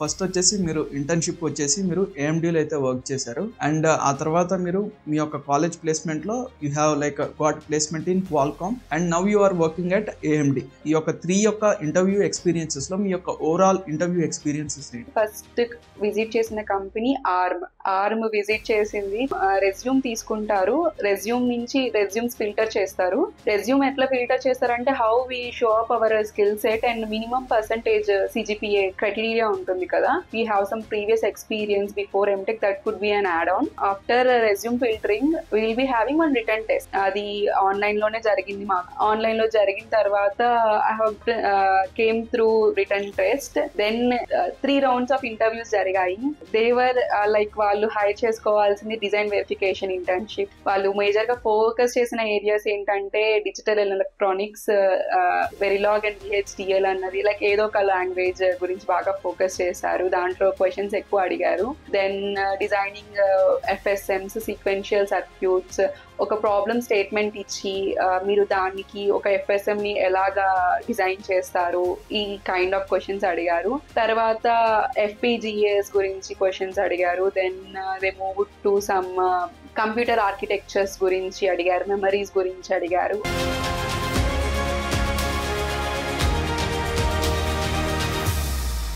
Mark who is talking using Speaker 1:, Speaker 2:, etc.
Speaker 1: First వచ్చేసి మీరు internship వచ్చేసి మీరు ఏఎండీలో అయితే వర్క్ చేశారు అండ్ ఆ తర్వాత మీరు మీ యొక్క కాలేజ్ ప్లేస్మెంట్లో you have like got placement in Qualcomm and now you are working at AMD. ఈ యొక్క 3 యొక్క ఇంటర్వ్యూ ఎక్స్పీరియన్సెస్ లో మీ యొక్క ఓవరాల్ ఇంటర్వ్యూ ఎక్స్పీరియన్సెస్ ఏంటి?
Speaker 2: ఫస్ట్ విజిట్ చేసిన కంపెనీ ఆర్మ్ విజిట్ చేసింది. రెజ్యూమ్ తీసుకుంటారు, రెజ్యూమ్ నుంచి రెజ్యూమ్స్ ఫిల్టర్ చేస్తారు. రెజ్యూమ్ ఎట్లా ఫిల్టర్ చేస్తారంటే how we show up our skill set and minimum percentage CGPA criteria ఉంటుంది కదా. We have some previous experience before MTech, that could be an add-on. After resume filtering, we will be having one written test. అది online లోనే జరిగింది. మాకు online లో జరిగిన తర్వాత I have came through written test. Then 3 rounds of interviews జరిగాయి. They were like వాళ్ళు hire చేసుకోవాల్సింది డిజైన్ వెరిఫికేషన్ ఇంటర్న్షిప్. వాళ్ళు మేజర్ గా ఫోకస్ చేసిన ఏరియాస్ ఏంటంటే digital and electronics, Verilog and VHDL అన్నది లైక్ ఏదో ఒక లాంగ్వేజ్ గురించి బాగా ఫోకస్ చేశారు. దాంట్లో క్వశ్చన్స్ ఎక్కువ అడిగారు. Then designing FSMs, sequential circuits, ఒక ప్రాబ్లమ్ స్టేట్మెంట్ ఇచ్చి మీరు దానికి ఒక FSM ని ఎలాగా డిజైన్ చేస్తారు, ఈ కైండ్ ఆఫ్ క్వశ్చన్స్ అడిగారు. తర్వాత FPGAs గురించి క్వశ్చన్స్ అడిగారు. Then they move to some computer architectures గురించి అడిగారు, మెమరీస్ గురించి అడిగారు.